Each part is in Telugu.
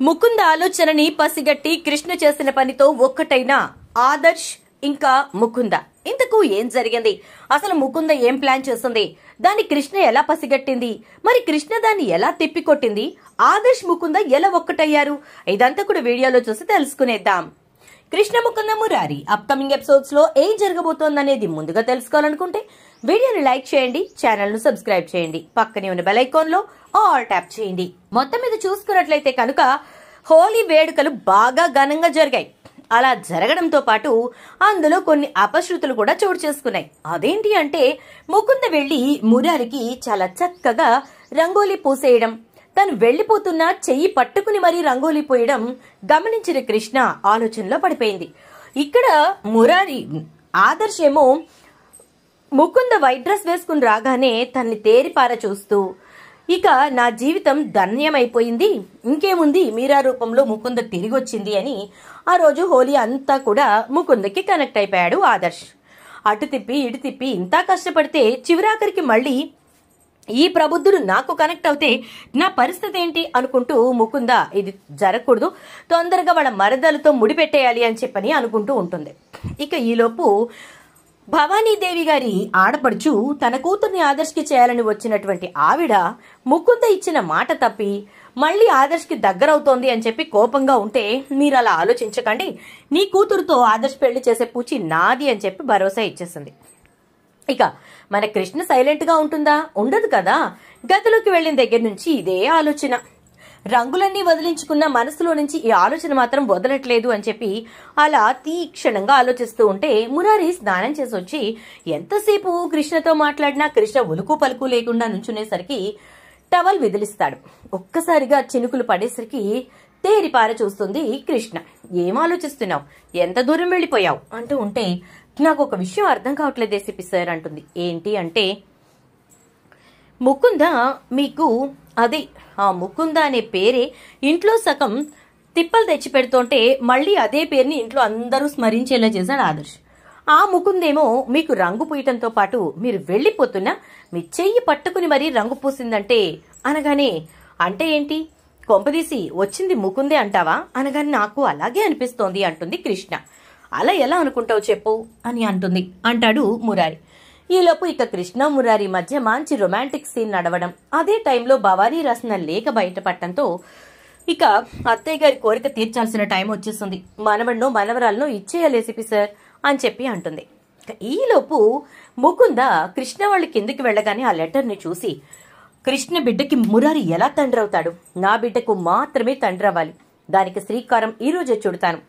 ముకుంద ఆలోచనని పసిగట్టి కృష్ణ చేసిన పనితో ఒక్కటైనా ఆదర్శ్ ఇంకా ముకుంద. ఇంతకు ఏం జరిగింది? అసలు ముకుంద ఏం ప్లాన్ చేస్తుంది? దాన్ని కృష్ణ ఎలా పసిగట్టింది? మరి కృష్ణ దాన్ని ఎలా తిప్పికొట్టింది? ఆదర్శ్ ముకుంద ఎలా ఒక్కటయ్యారు? ఇదంతా కూడా వీడియోలో చూసి తెలుసుకునేద్దాం. కృష్ణ ముకుంద మురారి అప్కమింగ్ ఎపిసోడ్స్ లో ఏం జరగబోతోందనేది ముందుగా తెలుసుకోవాలనుకుంటే వీడియోని లైక్ చేయండి, ఛానల్ ను సబ్స్క్రైబ్ చేయండి, పక్కనే ఉన్న బెల్ ఐకాన్ లో ఆల్ ట్యాప్ చేయండి. మొత్తం మీద చూసుకున్నట్లయితే కనుక హోలీ వేడుకలు బాగా ఘనంగా జరిగాయి. అలా జరగడంతో పాటు అందులో కొన్ని అపశృతులు కూడా చోటు చేసుకున్నాయి. అదేంటి అంటే ముకుంద వెళ్లి మురారికి చాలా చక్కగా రంగోలీ పూసేయడం, తను వెళ్లిపోతున్నా చెయ్యి పట్టుకుని మరీ రంగోలీ పోయడం గమనించిన కృష్ణ ఆలోచనలో పడిపోయింది. ఇక్కడ మురారి ఆదర్శ్ ఏమో ముకుంద వైట్ డ్రెస్ వేసుకుని రాగానే తన్ని తేరిపార చూస్తూ, ఇక నా జీవితం ధన్యమైపోయింది, ఇంకేముంది, మీరా రూపంలో ముకుంద తిరిగి వచ్చింది అని ఆ రోజు హోలీ అంతా కూడా ముకుందకి కనెక్ట్ అయిపోయాడు ఆదర్శ్. అటు తిప్పి ఇటు తిప్పి ఇంత కష్టపడితే చివరాఖరికి మళ్ళీ ఈ ప్రబుద్ధుడు నాకు కనెక్ట్ అవుతే నా పరిస్థితి ఏంటి అనుకుంటూ ముకుంద ఇది జరగకూడదు, తొందరగా వాళ్ళ మరదలతో ముడిపెట్టేయాలి అని చెప్పని అనుకుంటూ ఉంటుంది. ఇక ఈలోపు భవానీదేవి గారి ఆడపడుచు తన కూతుర్ని ఆదర్శ్కి చేయాలని వచ్చినటువంటి ఆవిడ ముకుంద ఇచ్చిన మాట తప్పి మళ్ళీ ఆదర్శ్కి దగ్గరవుతోంది అని చెప్పి కోపంగా ఉంటే, మీరు అలా ఆలోచించకండి, నీ కూతురుతో ఆదర్శ్ పెళ్లి చేసే పూచి నాది అని చెప్పి భరోసా ఇచ్చేసింది. ఇక మన కృష్ణ సైలెంట్ గా ఉంటుందా? ఉండదు కదా. గదిలోకి వెళ్లిన దగ్గర నుంచి ఇదే ఆలోచన. రంగులన్నీ వదిలించుకున్న మనసులో నుంచి ఈ ఆలోచన మాత్రం వదలట్లేదు అని చెప్పి అలా తీక్షణంగా ఆలోచిస్తూ ఉంటే మురారి స్నానం చేసి వచ్చి ఎంతసేపు కృష్ణతో మాట్లాడినా కృష్ణ ఉలుకు పలుకు లేకుండా నుంచునేసరికి టవల్ విదిలిస్తాడు. ఒక్కసారిగా చినుకులు పడేసరికి తేరిపార చూస్తుంది కృష్ణ. ఏం ఆలోచిస్తున్నావు? ఎంత దూరం వెళ్లిపోయావు అంటూ ఉంటే, నాకు ఒక విషయం అర్థం కావట్లేదు ఏసీపీ సార్ అంటుంది. ఏంటి అంటే, ముకుంద మీకు అదే ఆ ముకుంద అనే పేరే ఇంట్లో సగం తిప్పలు తెచ్చి పెడుతుంటే మళ్ళీ అదే పేరుని ఇంట్లో అందరూ స్మరించేలా చేశాడు ఆదర్శ్. ఆ ముకుందేమో మీకు రంగు పూయటంతో పాటు మీరు వెళ్లిపోతున్నా మీ చెయ్యి పట్టుకుని మరీ రంగు పూసిందంటే అనగానే, అంటే ఏంటి, కొంపదీసి వచ్చింది ముకుందే అంటావా అనగానే నాకు అలాగే అనిపిస్తోంది అంటుంది కృష్ణ. అలా ఎలా అనుకుంటావు చెప్పు అని అంటాడు మురారి. ఈలోపు ఇక కృష్ణ మురారి మధ్య మంచి రొమాంటిక్ సీన్ నడవడం, అదే టైంలో భవానీ రాసిన లేఖ బయటపడటంతో ఇక అత్తయ్య గారి కోరిక తీర్చాల్సిన టైం వచ్చేస్తుంది, మనవడినో మనవరాలను ఇచ్చేయాలి ఏసీపీ సార్ అని చెప్పి అంటుంది. ఈలోపు ముకుంద కృష్ణ వాళ్ళ కిందికి వెళ్ళగానే ఆ లెటర్ ని చూసి, కృష్ణ బిడ్డకి మురారి ఎలా తండ్రి అవుతాడు? నా బిడ్డకు మాత్రమే తండ్రి అవ్వాలి, దానికి శ్రీకారం ఈ రోజే చుడతాను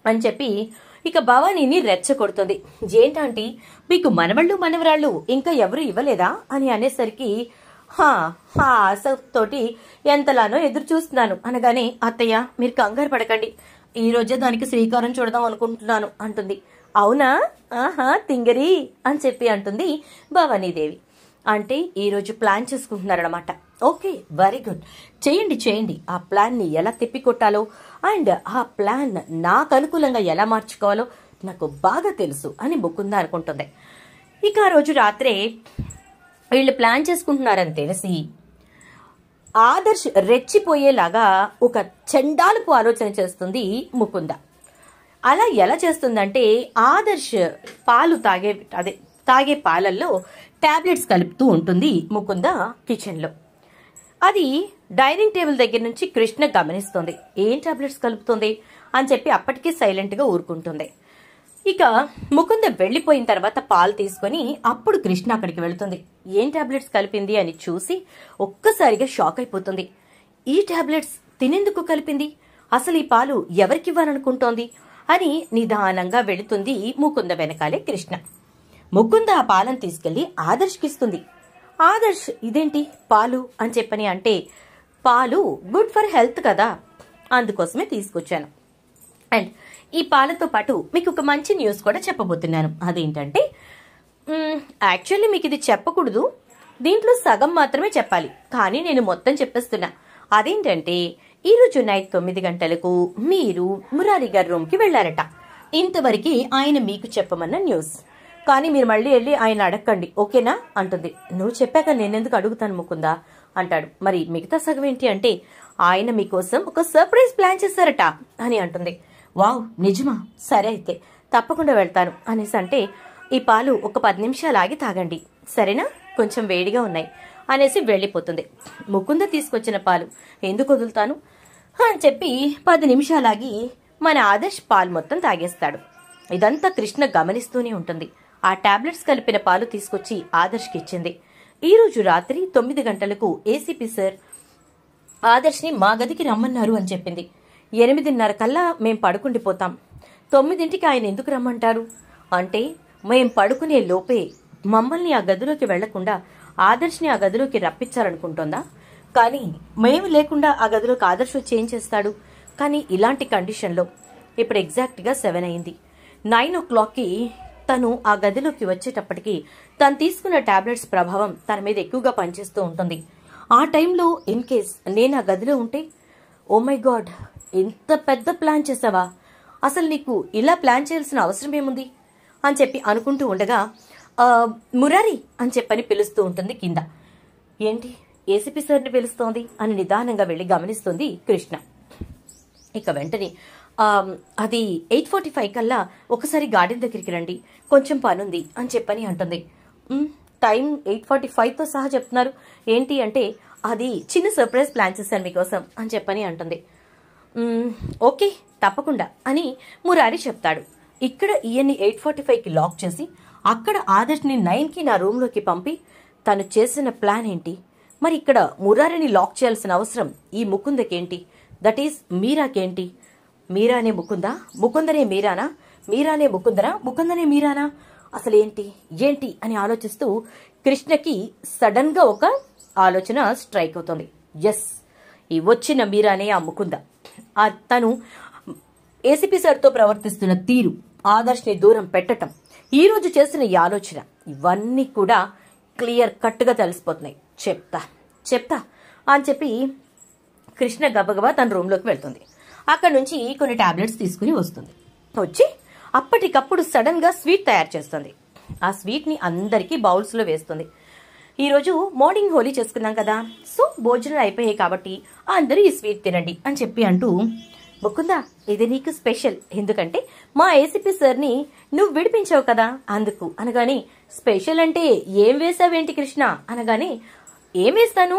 అని చెప్పి ఇక భవానీని రెచ్చగొడుతుంది. ఏంటంటే మీకు మనవళ్ళు మనవరాళ్ళు ఇంకా ఎవరు ఇవ్వలేదా అని అనేసరికి, ఆశతోటి ఎంతలానో ఎదురు చూస్తున్నాను అనగానే, అత్తయ్య మీరు కంగారు పడకండి, ఈ రోజే దానికి శ్రీకారం చూడదాం అనుకుంటున్నాను అంటుంది. అవునా, ఆహా తింగరి అని చెప్పి అంటుంది భవానీదేవి. అంటే ఈ రోజు ప్లాన్ చేసుకుంటున్నారనమాట. ఓకే, వెరీ గుడ్, చేయండి. ఆ ప్లాన్ ని ఎలా తిప్పికొట్టాలో అండ్ ఆ ప్లాన్ నాకు అనుకూలంగా ఎలా మార్చుకోవాలో నాకు బాగా తెలుసు అని ముకుంద అనుకుంటుంది. ఇక ఆ రోజు రాత్రే వీళ్ళు ప్లాన్ చేసుకుంటున్నారని తెలిసి ఆదర్శ్ రెచ్చిపోయేలాగా ఒక చండాలపు ఆలోచన చేస్తుంది ముకుంద. అలా ఎలా చేస్తుందంటే, ఆదర్శ్ పాలు తాగే పాలల్లో టాబ్లెట్స్ కలుపుతూ ఉంటుంది ముకుంద కిచెన్ లో. అది డైనింగ్ టేబుల్ దగ్గర నుంచి కృష్ణ గమనిస్తుంది. ఏం టాబ్లెట్స్ కలుపుతుంది అని చెప్పి అప్పటికీ సైలెంట్ గా ఊరుకుంటుంది. ఇక ముకుంద వెళ్లిపోయిన తర్వాత పాలు తీసుకుని అప్పుడు కృష్ణ అక్కడికి వెళుతుంది. ఏం టాబ్లెట్స్ కలిపింది అని చూసి ఒక్కసారిగా షాక్ అయిపోతుంది. ఈ టాబ్లెట్స్ తినేందుకు కలిపింది? అసలు ఈ పాలు ఎవరికివ్వాలనుకుంటోంది అని నిదానంగా వెళుతుంది ముకుంద వెనకాలే కృష్ణ. ముకుంద ఆ పాలను తీసుకెళ్లి ఆదర్శ్కిస్తుంది. ఆదర్శ్ ఇదేంటి పాలు అని చెప్పని అంటే, పాలు గుడ్ ఫర్ హెల్త్ కదా, అందుకోసమే తీసుకొచ్చాను. అండ్ ఈ పాలతో పాటు మీకు ఒక మంచి న్యూస్ కూడా చెప్పబోతున్నాను. అదేంటంటే, యాక్చువల్లీ మీకు ఇది చెప్పకూడదు, దీంట్లో సగం మాత్రమే చెప్పాలి, కానీ నేను మొత్తం చెప్పేస్తున్నా. అదేంటంటే, ఈరోజు నైట్ 9 గంటలకు మీరు మురారి గారి రూమ్ కి వెళ్లారట. ఇంతవరకు ఆయన మీకు చెప్పమన్న న్యూస్, కానీ మీరు మళ్ళీ వెళ్ళి ఆయన అడగండి, ఓకేనా అంటుంది. నువ్వు చెప్పాక నేనెందుకు అడుగుతాను ముకుందా అంటాడు. మరి మిగతా సగం ఏంటి అంటే, ఆయన మీకోసం ఒక సర్ప్రైజ్ ప్లాన్ చేశారట అని అంటుంది. వావ్, నిజమా? సరే అయితే తప్పకుండా వెళ్తాను అనేసి అంటే, ఈ పాలు ఒక 10 నిమిషాలు ఆగి తాగండి సరేనా, కొంచెం వేడిగా ఉన్నాయి అనేసి వెళ్ళిపోతుంది. ముకుంద తీసుకొచ్చిన పాలు ఎందుకు వదులుతాను అని చెప్పి 10 నిమిషాలాగి మన ఆదర్శ్ పాలు మొత్తం తాగేస్తాడు. ఇదంతా కృష్ణ గమనిస్తూనే ఉంటుంది. ఆ టాబ్లెట్స్ కలిపిన పాలు తీసుకొచ్చి ఆదర్శ్కి ఇచ్చింది. ఈ రోజు రాత్రి 9 గంటలకు ఏసీపీ సార్ ఆదర్శ్ని మా గదికి రమ్మన్నారు అని చెప్పింది. 8:30 కల్లా మేం పడుకుండిపోతాం. 9ంటికి ఆయన ఎందుకు రమ్మంటారు అంటే, మేం పడుకునే లోపే మమ్మల్ని ఆ గదిలోకి వెళ్లకుండా ఆదర్శ్ని ఆ గదిలోకి రప్పించాలనుకుంటోందా? కానీ మేము లేకుండా ఆ గదిలోకి ఆదర్శ్ వచ్చి ఏం చేస్తాడు? కానీ ఇలాంటి కండిషన్లో ఇప్పుడు ఎగ్జాక్ట్గా 7 అయింది. 9 o'clockకి తను ఆ గదిలోకి వచ్చేటప్పటికి తను తీసుకున్న టాబ్లెట్స్ ప్రభావం తన మీద ఎక్కువగా పనిచేస్తూ ఉంటుంది. ఆ టైంలో ఇన్ కేస్ నేను ఆ గదిలో ఉంటే, ఓ మై గాడ్, ఇంత పెద్ద ప్లాన్ చేసావా? అసలు నీకు ఇలా ప్లాన్ చేయాల్సిన అవసరం ఏముంది అని చెప్పి అనుకుంటూ ఉండగా మురారి అని చెప్పని పిలుస్తూ ఉంటుంది కింద. ఏంటి ఏసీపీ సార్ని పిలుస్తోంది అని నిదానంగా వెళ్లి గమనిస్తుంది కృష్ణ. ఇక వెంటనే అది 8:45 కల్లా ఒకసారి గార్డెన్ దగ్గరికి రండి, కొంచెం పనుంది అని చెప్పని అంటుంది. టైం 8:45తో సహా చెప్తున్నారు ఏంటి అంటే, అది చిన్న సర్ప్రైజ్ ప్లాన్ చేశాను మీకోసం అని చెప్పని అంటుంది. ఓకే తప్పకుండా అని మురారి చెప్తాడు. ఇక్కడ ఈయన్ని 8:45కి లాక్ చేసి అక్కడ ఆదర్శ్ని 9కి నా రూమ్లోకి పంపి తను చేసిన ప్లాన్ ఏంటి? మరి ఇక్కడ మురారిని లాక్ చేయాల్సిన అవసరం ఈ ముకుందకేంటి? దట్ ఈస్ మీరాకేంటి? మీరానే ముకుందా, ముకుందనే మీరానా, మీరానే ముకుందరా, ముకుందనే మీరానా, అసలేంటి ఏంటి అని ఆలోచిస్తూ కృష్ణకి సడన్ గా ఒక ఆలోచన స్ట్రైక్ అవుతుంది. ఎస్, ఈ వచ్చిన మీరానే ఆ ముకుంద. తను ఏసీపీ సార్తో ప్రవర్తిస్తున్న తీరు, ఆదర్శ్ని దూరం పెట్టటం, ఈ రోజు చేసిన ఈ ఆలోచన, ఇవన్నీ కూడా క్లియర్ కట్గా తెలిసిపోతున్నాయి. చెప్తా అని చెప్పి కృష్ణ గబగబా తన రూమ్లోకి వెళ్తుంది. అక్కడ నుంచి కొన్ని టాబ్లెట్స్ తీసుకుని వస్తుంది. వచ్చి అప్పటికప్పుడు సడన్ గా స్వీట్ తయారు చేస్తుంది. ఆ స్వీట్ ని అందరికీ బౌల్స్ లో వేస్తుంది. ఈ రోజు మార్నింగ్ హోలీ చేసుకున్నాం కదా, సో భోజనాలు అయిపోయాయి కాబట్టి అందరూ ఈ స్వీట్ తినండి అని చెప్పి అంటూ, ముకుందా ఇది నీకు స్పెషల్, ఎందుకంటే మా ఏసీపీ సార్ని నువ్వు విడిపించావు కదా అందుకు అనగానే, స్పెషల్ అంటే ఏం వేసావేంటి కృష్ణ అనగానే, ఏం వేస్తాను,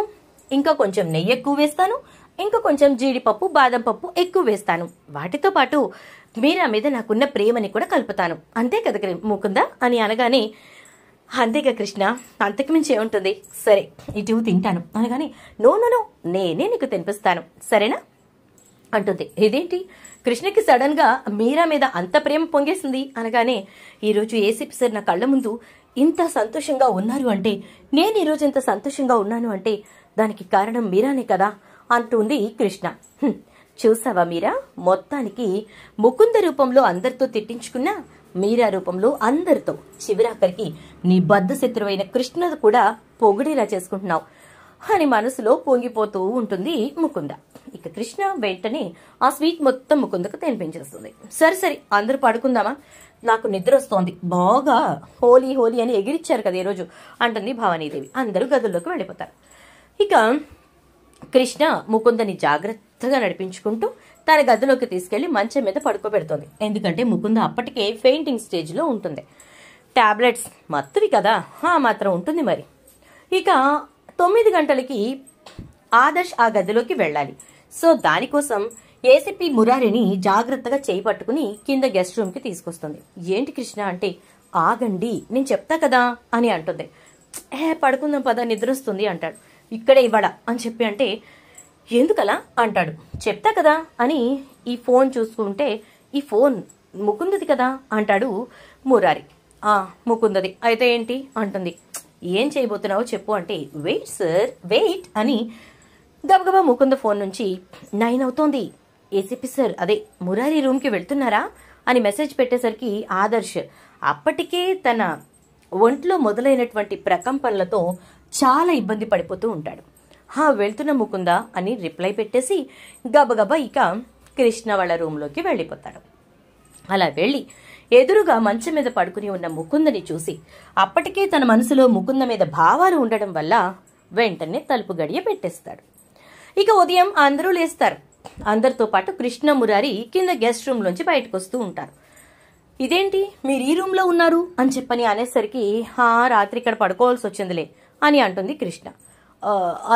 ఇంకా కొంచెం నెయ్యి ఎక్కువ వేస్తాను, ఇంకా కొంచెం జీడిపప్పు బాదం పప్పు ఎక్కువ వేస్తాను, వాటితో పాటు మీరా మీద నాకున్న ప్రేమని కూడా కలుపుతాను, అంతే కదా ముకుందా అని అనగానే, అంతేగా కృష్ణ, అంతకుమించి ఏముంటుంది, సరే ఇటు తింటాను అనగానే, నో నేనే నీకు తినిపిస్తాను సరేనా అంటుంది. ఇదేంటి కృష్ణకి సడన్ గా మీరా మీద అంత ప్రేమ పొంగేసింది అనగానే, ఈరోజు ఏసీపీ సార్ నా కళ్ళ ముందు ఇంత సంతోషంగా ఉన్నారు అంటే, నేను ఈరోజు ఇంత సంతోషంగా ఉన్నాను అంటే దానికి కారణం మీరానే కదా అంటుంది కృష్ణ. చూసావా మీరా, మొత్తానికి ముకుంద రూపంలో అందరితో తిట్టించుకున్నా మీరా రూపంలో అందరితో, చివరాఖరికి నీ బద్ధ శత్రువైన కృష్ణ కూడా పొగిడేలా చేసుకుంటున్నావు అని మనసులో పొంగిపోతూ ఉంటుంది ముకుంద. ఇక కృష్ణ వెంటనే ఆ స్వీట్ మొత్తం ముకుందకు తినిపించేస్తుంది. సరే అందరూ పడుకుందామా, నాకు నిద్ర వస్తోంది, బాగా హోలీ అని ఎగిరిచ్చారు కదా ఈరోజు అంటుంది భవానీదేవి. అందరూ గదుల్లోకి వెళ్ళిపోతారు. ఇక కృష్ణ ముకుందని జాగ్రత్తగా నడిపించుకుంటూ తన గదిలోకి తీసుకెళ్లి మంచం మీద పడుకోబెడుతోంది. ఎందుకంటే ముకుంద అప్పటికే ఫెయింటింగ్ స్టేజ్ లో ఉంటుంది. టాబ్లెట్స్ మత్తువి కదా, మాత్రం ఉంటుంది మరి. ఇక 9 గంటలకి ఆదర్శ్ ఆ గదిలోకి వెళ్ళాలి. సో దానికోసం ఏసీపీ మురారిని జాగ్రత్తగా చేయి పట్టుకుని కింద గెస్ట్ రూమ్ కి తీసుకొస్తుంది. ఏంటి కృష్ణ అంటే, ఆగండి నేను చెప్తా కదా అని అంటుంది. పడుకుందాం పద, నిద్ర వస్తుంది అంటాడు. ఇక్కడే ఇవ్వడా అని చెప్పి అంటే, ఎందుకలా అంటాడు. చెప్తా కదా అని ఈ ఫోన్ చూసుకుంటే, ఈ ఫోన్ ముకుందది కదా అంటాడు మురారి. ముకుందది అయితే ఏంటి అంటుంది. ఏం చేయబోతున్నావో చెప్పు అంటే, వెయిట్ సార్ వెయిట్ అని గబగబా ముకుంద ఫోన్ నుంచి 9 అవుతోంది, ఏసీపీ సార్ అదే మురారి రూమ్ కి వెళ్తున్నారా అని మెసేజ్ పెట్టేసరికి ఆదర్శ్ అప్పటికే తన ఒంట్లో మొదలైనటువంటి ప్రకంపనలతో చాలా ఇబ్బంది పడిపోతూ ఉంటాడు. వెళ్తున్న ముకుంద అని రిప్లై పెట్టేసి గబగబా ఇక కృష్ణ వాళ్ళ రూమ్లోకి వెళ్ళిపోతాడు. అలా వెళ్లి ఎదురుగా మంచం మీద పడుకుని ఉన్న ముకుందని చూసి అప్పటికే తన మనసులో ముకుంద మీద భావాలు ఉండడం వల్ల వెంటనే తలుపు గడియ పెట్టేస్తాడు. ఇక ఉదయం అందరూ లేస్తారు. అందరితో పాటు కృష్ణ మురారి కింద గెస్ట్ రూమ్ లోంచి బయటకు వస్తూ ఉంటారు. ఇదేంటి మీరు ఈ రూమ్ లో ఉన్నారు అని చెప్పని అనేసరికి రాత్రి ఇక్కడ పడుకోవాల్సి వచ్చిందిలే అని అంటుంది కృష్ణ.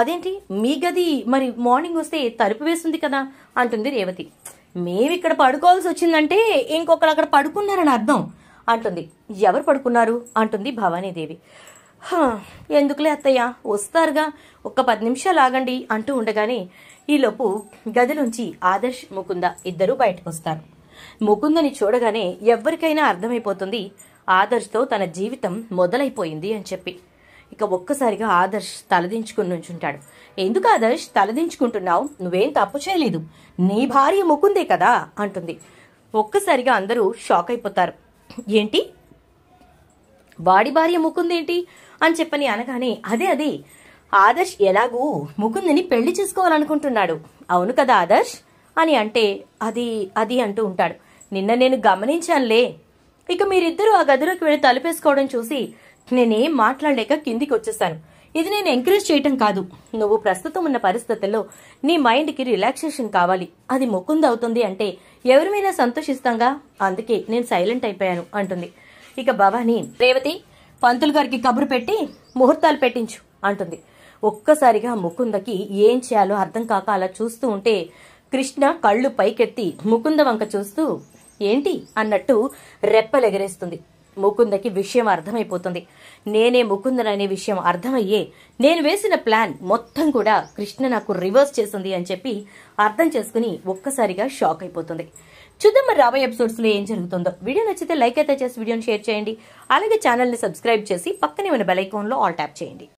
అదేంటి మీ గది మరి మార్నింగ్ వస్తే తలుపు వేస్తుంది కదా అంటుంది రేవతి. మేమిక్కడ పడుకోవాల్సి వచ్చిందంటే ఇంకొకరు అక్కడ పడుకున్నారని అర్థం అంటుంది. ఎవరు పడుకున్నారు అంటుంది భవానీదేవి. ఎందుకులే అత్తయ్య, వస్తారుగా, ఒక్క 10 నిమిషాలు ఆగండి అంటూ ఉండగానే ఈలోపు గదిలోంచి ఆదర్శ్ ముకుంద ఇద్దరూ బయటకు వస్తారు. ముకుందని చూడగానే ఎవ్వరికైనా అర్థమైపోతుంది ఆదర్శ్తో తన జీవితం మొదలైపోయింది అని చెప్పి. ఇక ఒక్కసారిగా ఆదర్శ్ తలదించుకుని నుంచుంటాడు. ఎందుకు ఆదర్శ్ తలదించుకుంటున్నావు? నువ్వేం తప్పు చేయలేదు, నీ భార్య ముకుందే కదా అంటుంది. ఒక్కసారిగా అందరూ షాక్ అయిపోతారు. ఏంటి వాడి భార్య ముకుందేంటి అని చెప్పని అనగానే అదే ఆదర్శ్ ఎలాగూ ముకుందని పెళ్లి చేసుకోవాలనుకుంటున్నాడు, అవును కదా ఆదర్శ్ అని అంటే అది అంటూ ఉంటాడు. నిన్న నేను గమనించానులే. ఇక మీరిద్దరూ ఆ గదిలోకి వెళ్ళి తలుపేసుకోవడం చూసి నేనేం మాట్లాడలేక కిందికి వచ్చేసాను. ఇది నేను ఎంకరేజ్ చేయటం కాదు, నువ్వు ప్రస్తుతం ఉన్న పరిస్థితుల్లో నీ మైండ్కి రిలాక్సేషన్ కావాలి, అది ముకుంద్ అవుతుంది అంటే ఎవరిమైనా సంతోషిస్తాంగా, అందుకే నేను సైలెంట్ అయిపోయాను అంటుంది. ఇక భవానీ రేవతి పంతులు గారికి కబురు పెట్టి ముహూర్తాలు పెట్టించు అంటుంది. ఒక్కసారిగా ముకుందకి ఏం చేయాలో అర్థం కాక అలా చూస్తూ ఉంటే కృష్ణ కళ్ళు పైకెత్తి ముకుంద వంక చూస్తూ ఏంటి అన్నట్టు రెప్పలెగరేస్తుంది. ముకుందకి విషయం అర్థమైపోతుంది. నేనే ముకుందననే విషయం అర్థమయ్యే నేను వేసిన ప్లాన్ మొత్తం కూడా కృష్ణ నాకు రివర్స్ చేసింది అని చెప్పి అర్థం చేసుకుని ఒక్కసారిగా షాక్ అయిపోతుంది. చూద్దాం మరి రాబోయే ఎపిసోడ్స్ లో ఏం జరుగుతుందో. వీడియో నచ్చితే లైక్ అయితే చేసి వీడియోని షేర్ చేయండి. అలాగే ఛానల్ ని సబ్స్క్రైబ్ చేసి పక్కనే ఉన్న బెల్ ఐకాన్ లో ఆల్ ట్యాప్ చేయండి.